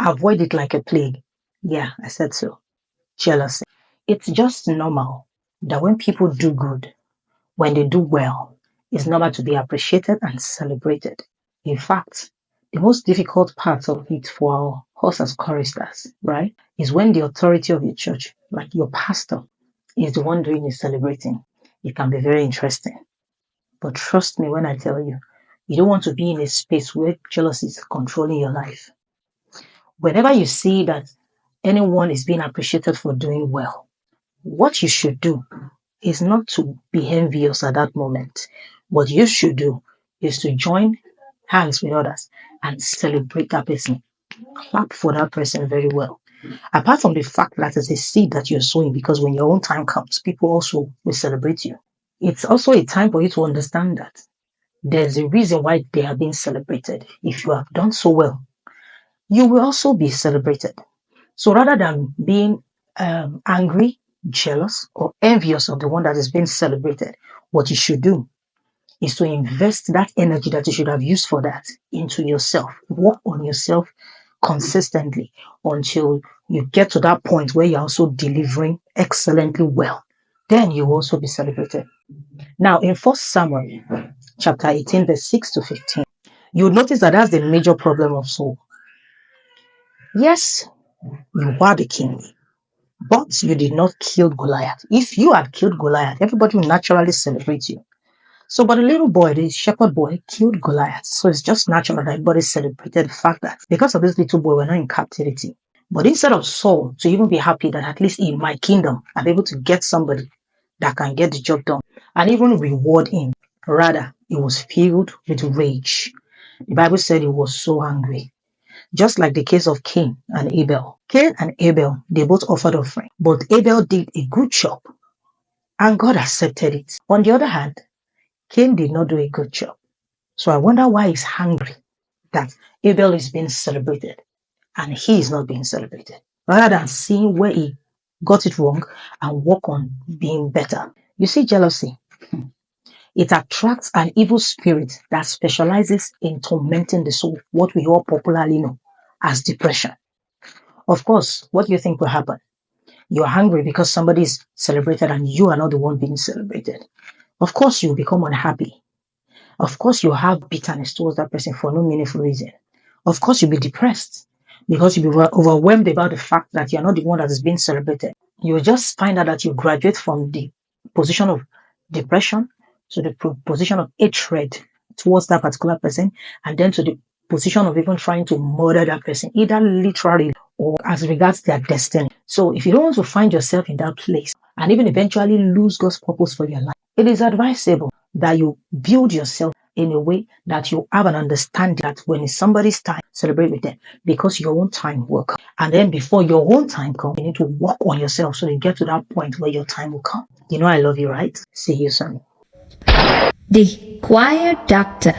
Avoid it like a plague. Yeah, I said so. Jealousy. It's just normal that when people do good, when they do well, it's normal to be appreciated and celebrated. In fact, the most difficult part of it for us as choristers, right, is when the authority of your church, like your pastor, is the one doing the celebrating. It can be very interesting. But trust me when I tell you, you don't want to be in a space where jealousy is controlling your life. Whenever you see that anyone is being appreciated for doing well, what you should do is not to be envious at that moment. What you should do is to join hands with others and celebrate that person. Clap for that person very well. Apart from the fact that it's a seed that you're sowing, because when your own time comes, people also will celebrate you. It's also a time for you to understand that there's a reason why they are being celebrated. If you have done so well, you will also be celebrated. So rather than being angry, jealous, or envious of the one that is being celebrated, what you should do is to invest that energy that you should have used for that into yourself. Work on yourself consistently until you get to that point where you're also delivering excellently well. Then you will also be celebrated. Now, in 1 Samuel chapter 18, verse 6 to 15, you'll notice that that's the major problem of Saul. Yes, you are the king, but you did not kill Goliath. If you had killed Goliath, everybody would naturally celebrate you. So, but the little boy, the shepherd boy, killed Goliath. So it's just natural that everybody celebrated the fact that because of this little boy, we're not in captivity. But instead of Saul to even be happy that at least in my kingdom, I'm able to get somebody that can get the job done and even reward him, rather, he was filled with rage. The Bible said he was so angry. Just like the case of Cain and Abel. Cain and Abel, they both offered offering, but Abel did a good job and God accepted it. On the other hand, Cain did not do a good job. So I wonder why he's angry that Abel is being celebrated and he is not being celebrated. Rather than seeing where he got it wrong and work on being better. You see, jealousy, it attracts an evil spirit that specializes in tormenting the soul, what we all popularly know as depression. Of course, what do you think will happen? You're hungry because somebody is celebrated and you are not the one being celebrated. Of course, you become unhappy. Of course, you have bitterness towards that person for no meaningful reason. Of course, you'll be depressed because you'll be overwhelmed about the fact that you're not the one that is being celebrated. You'll just find out that you graduate from the position of depression to the position of hatred towards that particular person, and then to the position of even trying to murder that person, either literally or as regards their destiny. So if you don't want to find yourself in that place and even eventually lose God's purpose for your life, it is advisable that you build yourself in a way that you have an understanding that when it's somebody's time, celebrate with them because your own time will come. And then before your own time comes, you need to work on yourself so you get to that point where your time will come. You know I love you, right? See you soon. The Choir Doctor.